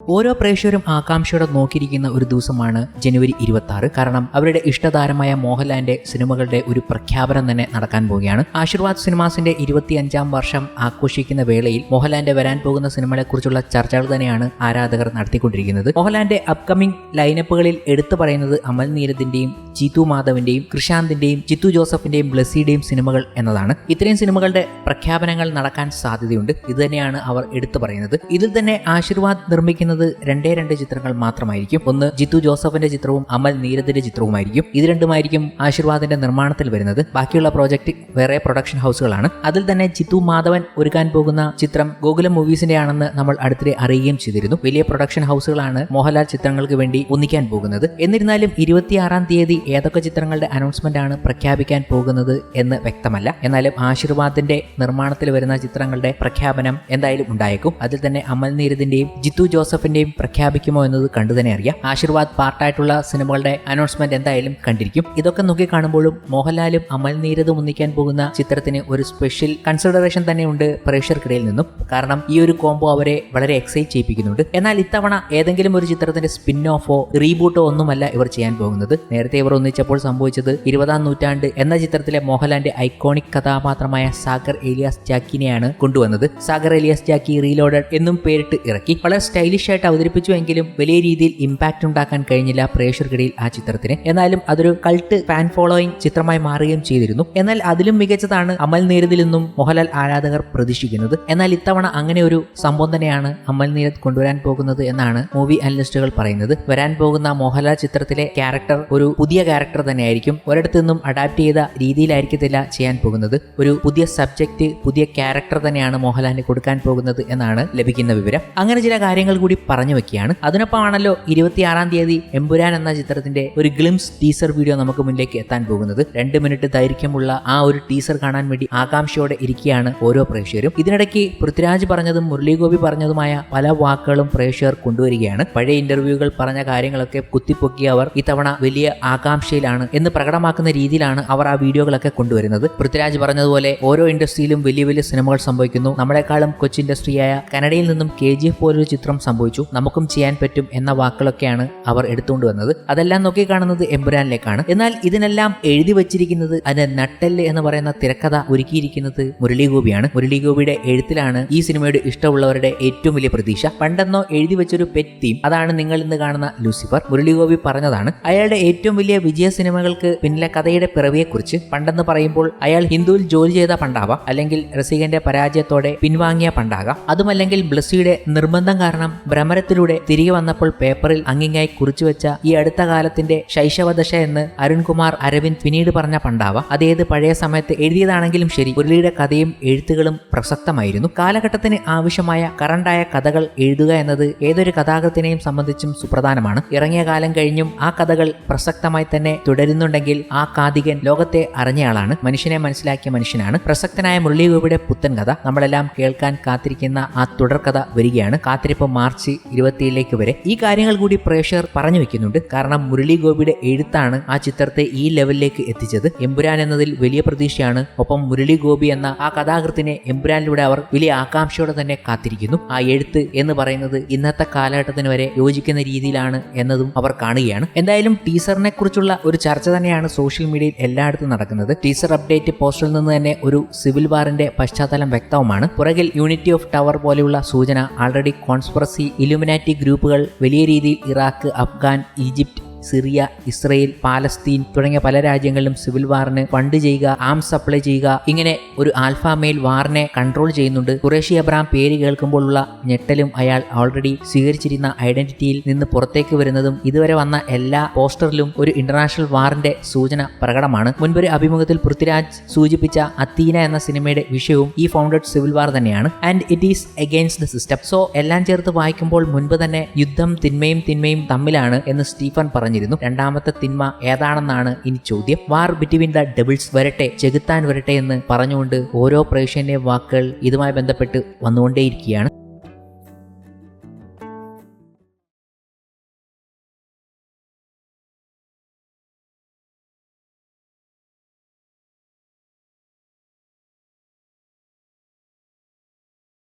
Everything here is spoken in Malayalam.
ഓരോ പ്രേക്ഷകരും ആകാംക്ഷയോടെ നോക്കിയിരിക്കുന്ന ഒരു ദിവസമാണ് ജനുവരി 26. കാരണം അവരുടെ ഇഷ്ടതാരമായ മോഹൻലാലിന്റെ സിനിമകളുടെ ഒരു പ്രഖ്യാപനം തന്നെ നടക്കാൻ പോവുകയാണ്. ആശീർവാദ് സിനിമാസിന്റെ 25ാം വർഷം ആഘോഷിക്കുന്ന വേളയിൽ മോഹൻലാലിന്റെ വരാൻ പോകുന്ന സിനിമകളെക്കുറിച്ചുള്ള ചർച്ചകൾ തന്നെയാണ് ആരാധകർ നടത്തിക്കൊണ്ടിരിക്കുന്നത്. മോഹൻലാലിന്റെ അപ്കമിംഗ് ലൈനപ്പുകളിൽ എടുത്തു പറയുന്നത് അമൽ നീരദിന്റെയും ജീതു മാധവന്റെയും കൃഷാന്തിന്റെയും ജിത്തു ജോസഫിന്റെയും ബ്ലസ്സിയുടെയും സിനിമകൾ എന്നതാണ്. ഇത്രയും സിനിമകളുടെ പ്രഖ്യാപനങ്ങൾ നടക്കാൻ സാധ്യതയുണ്ട്. ഇതുതന്നെയാണ് അവർ എടുത്തു പറയുന്നത്. ഇതിൽ തന്നെ ആശീർവാദ് നിർമ്മിക്കുന്നത് രണ്ടേ ചിത്രങ്ങൾ മാത്രമായിരിക്കും. ഒന്ന് ജിത്തു ജോസഫിന്റെ ചിത്രവും അമൽ നീരദിന്റെ ചിത്രവുമായിരിക്കും. ഇത് രണ്ടുമായിരിക്കും ആശീർവാദിന്റെ നിർമ്മാണത്തിൽ വരുന്നത്. ബാക്കിയുള്ള പ്രോജക്റ്റ് വേറെ പ്രൊഡക്ഷൻ ഹൗസുകളാണ്. അതിൽ തന്നെ ജിത്തു മാധവൻ ഒരുക്കാൻ പോകുന്ന ചിത്രം ഗോകുലം മൂവീസിന്റെ ആണെന്ന് നമ്മൾ അടുത്തിടെ അറിയുകയും ചെയ്തിരുന്നു. വലിയ പ്രൊഡക്ഷൻ ഹൗസുകളാണ് മോഹൻലാൽ ചിത്രങ്ങൾക്ക് വേണ്ടി ഒന്നിക്കാൻ പോകുന്നത്. എന്നിരുന്നാലും 26-ാം തീയതി ഏതൊക്കെ ചിത്രങ്ങളുടെ അനൗൺസ്മെന്റ് ആണ് പ്രഖ്യാപിക്കാൻ പോകുന്നത് എന്ന് വ്യക്തമല്ല. എന്നാലും ആശീർവാദിന്റെ നിർമ്മാണത്തിൽ വരുന്ന ചിത്രങ്ങളുടെ പ്രഖ്യാപനം എന്തായാലും ഉണ്ടായേക്കും. അതിൽ തന്നെ അമൽ നീരദിന്റെയും ജിത്തു ജോസഫിന്റെയും പ്രഖ്യാപിക്കുമോ എന്നത് കണ്ടു തന്നെ അറിയാം. ആശീർവാദ് പാർട്ടായിട്ടുള്ള സിനിമകളുടെ അനൗൺസ്മെന്റ് എന്തായാലും കണ്ടിരിക്കും. ഇതൊക്കെ നോക്കി കാണുമ്പോഴും മോഹൻലാലും അമൽ നീരദും ഒന്നിക്കാൻ പോകുന്ന ചിത്രത്തിന് ഒരു സ്പെഷ്യൽ കൺസിഡറേഷൻ തന്നെയുണ്ട് പ്രേക്ഷകർക്കിടയിൽ നിന്നും. കാരണം ഈ ഒരു കോംബോ അവരെ വളരെ എക്സൈറ്റ് ചെയ്യിപ്പിക്കുന്നുണ്ട്. എന്നാൽ ഇത്തവണ ഏതെങ്കിലും ഒരു ചിത്രത്തിന്റെ സ്പിൻ ഓഫോ റീബൂട്ടോ ഒന്നുമല്ല ഇവർ ചെയ്യാൻ പോകുന്നത്. നേരത്തെ ഇവർ ഒന്നിച്ചപ്പോൾ സംഭവിച്ചത് 20ാം നൂറ്റാണ്ട് എന്ന ചിത്രത്തിലെ മോഹൻലാലിന്റെ ഐക്കോണിക് കഥാപാത്രമായ സാഗർ എലിയാസ് ജാക്കിനെയാണ് കൊണ്ടുവന്നത്. സാഗർ എലിയാസ് ജാക്കി റീലോഡഡ് എന്നും പേരിട്ട് ഇറക്കി. വളരെ സ്റ്റൈലിഷ് ആയിട്ട് അവതരിപ്പിച്ചുവെങ്കിലും വലിയ രീതിയിൽ ഇമ്പാക്ട് ഉണ്ടാക്കാൻ കഴിഞ്ഞില്ല പ്രേക്ഷകർക്കിടയിൽ ആ ചിത്രത്തിന്. എന്നാലും അതൊരു കൾട്ട് ഫാൻ ഫോളോയിങ് ചിത്രമായി മാറുകയും ചെയ്തിരുന്നു. എന്നാൽ അതിലും മികച്ചതാണ് അമൽ നീരദിൽ നിന്നും മോഹൻലാൽ ആരാധകർ പ്രതീക്ഷിക്കുന്നത്. എന്നാൽ ഇത്തവണ അങ്ങനെ ഒരു സംഭവം തന്നെയാണ് അമൽ നീരദ് കൊണ്ടുവരാൻ പോകുന്നത് എന്നാണ് മൂവി അനലിസ്റ്റുകൾ പറയുന്നത്. വരാൻ പോകുന്ന മോഹൻലാൽ ചിത്രത്തിലെ ക്യാരക്ടർ ഒരു പുതിയ ക്യാരക്ടർ തന്നെയായിരിക്കും. ഒരിടത്തു നിന്നും അഡാപ്റ്റ് ചെയ്ത രീതിയിലായിരിക്കത്തില്ല ചെയ്യാൻ പോകുന്നത്. ഒരു പുതിയ സബ്ജക്റ്റ്, പുതിയ ക്യാരക്ടർ തന്നെയാണ് മോഹൻലാലിന് കൊടുക്കാൻ പോകുന്നത് എന്നാണ് ലഭിക്കുന്ന വിവരം. അങ്ങനെ ചില കാര്യങ്ങൾ കൂടി പറഞ്ഞു വെക്കുകയാണ്. അതിനൊപ്പമാണല്ലോ 26-ാം തീയതി എമ്പുരാൻ എന്ന ചിത്രത്തിന്റെ ഒരു ഗ്ലിംസ് ടീസർ വീഡിയോ നമുക്ക് മുന്നിലേക്ക് എത്താൻ പോകുന്നത്. 2 മിനിറ്റ് ദൈർഘ്യമുള്ള ആ ഒരു ടീസർ കാണാൻ വേണ്ടി ആകാംക്ഷയോടെ ഇരിക്കുകയാണ് ഓരോ പ്രേക്ഷകരും. ഇതിനിടയ്ക്ക് പൃഥ്വിരാജ് പറഞ്ഞതും മുരളി ഗോപി പറഞ്ഞതുമായ പല വാക്കുകളും പ്രേക്ഷകർ കൊണ്ടുവരികയാണ്. പഴയ ഇന്റർവ്യൂകൾ പറഞ്ഞ കാര്യങ്ങളൊക്കെ കുത്തിപ്പൊക്കി അവർ ഇത്തവണ വലിയ ആകാംക്ഷയിലാണ് എന്ന് പ്രകടമാക്കുന്ന രീതിയിലാണ് അവർ ആ വീഡിയോകളൊക്കെ കൊണ്ടുവരുന്നത്. പൃഥ്വിരാജ് പറഞ്ഞതുപോലെ ഓരോ ഇൻഡസ്ട്രിയിലും വലിയ വലിയ സിനിമകൾ സംഭവിക്കുന്നു. നമ്മളെക്കാളും കൊച്ചു ഇൻഡസ്ട്രിയായ കനഡയിൽ നിന്നും KGF പോലൊരു ചിത്രം സംഭവിച്ചു, നമുക്കും ചെയ്യാൻ പറ്റും എന്ന വാക്കുകളൊക്കെയാണ് അവർ എടുത്തുകൊണ്ട് വന്നത്. അതെല്ലാം നോക്കി കാണുന്നത് എമ്പുരാനിലേക്കാണ്. എന്നാൽ ഇതിനെല്ലാം എഴുതി വച്ചിരിക്കുന്നത്, അതിന്റെ നട്ടെല്ല് എന്ന് പറയുന്ന തിരക്കഥ ഒരുക്കിയിരിക്കുന്നത് മുരളി ഗോപിയാണ്. മുരളി ഗോപിയുടെ എഴുത്തിലാണ് ഈ സിനിമയുടെ ഇഷ്ടമുള്ളവരുടെ ഏറ്റവും വലിയ പ്രതീക്ഷ. പണ്ടെന്നോ എഴുതി വെച്ചൊരു പെറ്റ് തീം, അതാണ് നിങ്ങൾ ഇന്ന് കാണുന്ന ലൂസിഫർ. മുരളി ഗോപി പറഞ്ഞതാണ്. അയാളുടെ ഏറ്റവും വലിയ വിജയ സിനിമകൾക്ക് പിന്നിലെ കഥയുടെ പിറവിയെക്കുറിച്ച്. പണ്ടെന്ന് പറയുമ്പോൾ അയാൾ ഹിന്ദുവിൽ ജോലി ചെയ്ത പണ്ടാവാം, അല്ലെങ്കിൽ രസികന്റെ പരാജയത്തോടെ പിൻവാങ്ങിയ പണ്ടാകാം. അതുമല്ലെങ്കിൽ ബ്ലസ്സിയുടെ നിർബന്ധം കാരണം ഭ്രമരത്തിലൂടെ തിരികെ വന്നപ്പോൾ പേപ്പറിൽ അങ്ങിങ്ങായി കുറിച്ചുവെച്ച ഈ അടുത്ത കാലത്തിന്റെ ശൈശവദശ എന്ന് അരുൺകുമാർ അരവിന്ദ് പിന്നീട് പറഞ്ഞ പണ്ടാവാം. അതേത് പഴയ സമയത്ത് എഴുതിയതാണെങ്കിലും ശരി, മുരളിയുടെ കഥയും എഴുത്തുകളും പ്രസക്തമായിരുന്നു. കാലഘട്ടത്തിന് ആവശ്യമായ കറണ്ടായ കഥകൾ എഴുതുക എന്നത് ഏതൊരു കഥാകൃത്തിനെയും സംബന്ധിച്ചും സുപ്രധാനമാണ്. ഇറങ്ങിയ കാലം കഴിഞ്ഞും ആ കഥകൾ പ്രസക്തമായി തന്നെ തുടരുന്നുണ്ടെങ്കിൽ ആ കാതികൻ ലോകത്തെ അറിഞ്ഞയാളാണ്, മനുഷ്യനെ മനസ്സിലാക്കിയ മനുഷ്യനാണ്. പ്രസക്തനായ മുരളി ഗോപിയുടെ പുത്തൻ കഥ നമ്മളെല്ലാം കേൾക്കാൻ കാത്തിരിക്കുന്ന ആ തുടർക്കഥ വരികയാണ്. കാത്തിരിപ്പ് മാർച്ച് 27 വരെ. ഈ കാര്യങ്ങൾ കൂടി പ്രേക്ഷകർ പറഞ്ഞു വെക്കുന്നുണ്ട്. കാരണം മുരളി ഗോപിയുടെ എഴുത്താണ് ആ ചിത്രത്തെ ഈ ലെവലിലേക്ക് എത്തിച്ചത്. എമ്പുരാൻ എന്നതിൽ വലിയ പ്രതീക്ഷയാണ്. ഒപ്പം മുരളി ഗോപി എന്ന ആ കഥാകൃത്തിനെ എമ്പുരാനിലൂടെ അവർ വലിയ ആകാംക്ഷയോടെ തന്നെ കാത്തിരിക്കുന്നു. ആ എഴുത്ത് എന്ന് പറയുന്നത് ഇന്നത്തെ കാലഘട്ടത്തിന് വരെ യോജിക്കുന്ന രീതിയിലാണ് എന്നതും അവർ കാണുകയാണ്. എന്തായാലും ടീസറിനെ കുറിച്ചുള്ള ഒരു ചർച്ച തന്നെയാണ് സോഷ്യൽ മീഡിയയിൽ എല്ലായിടത്തും നടക്കുന്നത്. ടീസർ അപ്ഡേറ്റ് പോസ്റ്ററിൽ നിന്ന് തന്നെ ഒരു സിവിൽ വാറിന്റെ പശ്ചാത്തലം വ്യക്തവുമാണ്. പുറകിൽ യൂണിറ്റി ഓഫ് ടവർ പോലെയുള്ള സൂചന. ആൾറെഡി കോൺസ്പിറസി, ഇലുമിനാറ്റി ഗ്രൂപ്പുകൾ വലിയ രീതിയിൽ Iraq, Afghan, Egypt, Syria, Israel, Palestine തുടങ്ങിയ പല രാജ്യങ്ങളിലും സിവിൽ വാറിന് ഫണ്ട് ചെയ്യുക, ആംസ് സപ്ലൈ ചെയ്യുക, ഇങ്ങനെ ഒരു ആൽഫാമെയിൽ വാറിനെ കൺട്രോൾ ചെയ്യുന്നുണ്ട്. ഖുറേഷി അബ്രഹാം പേര് കേൾക്കുമ്പോഴുള്ള ഞെട്ടലും അയാൾ ഓൾറെഡി സ്വീകരിച്ചിരുന്ന ഐഡന്റിറ്റിയിൽ നിന്ന് പുറത്തേക്ക് വരുന്നതും ഇതുവരെ വന്ന എല്ലാ പോസ്റ്ററിലും ഒരു ഇന്റർനാഷണൽ വാറിന്റെ സൂചന പ്രകടമാണ്. മുൻപൊരു അഭിമുഖത്തിൽ പൃഥ്വിരാജ് സൂചിപ്പിച്ച അത്തീന എന്ന സിനിമയുടെ വിഷയവും ഈ ഫൗണ്ടഡ് സിവിൽ വാർ തന്നെയാണ്. And it is against the system. So എല്ലാം ചേർത്ത് വായിക്കുമ്പോൾ മുൻപ് തന്നെ യുദ്ധം തിന്മയും തമ്മിലാണ് എന്ന് സ്റ്റീഫൻ പറഞ്ഞിരുന്നു. രണ്ടാമത്തെ തിന്മ ഏതാണെന്നാണ് ഇനി ചോദ്യം. വാർ ബിറ്റ്വീൻ ദ ഡെവിൾസ് വരട്ടെ, ചെകുത്താൻ വരട്ടെ എന്ന് പറഞ്ഞുകൊണ്ട് ഓരോ പ്രേക്ഷകന്റെ വാക്കുകൾ ഇതുമായി ബന്ധപ്പെട്ട് വന്നുകൊണ്ടേയിരിക്കുകയാണ്.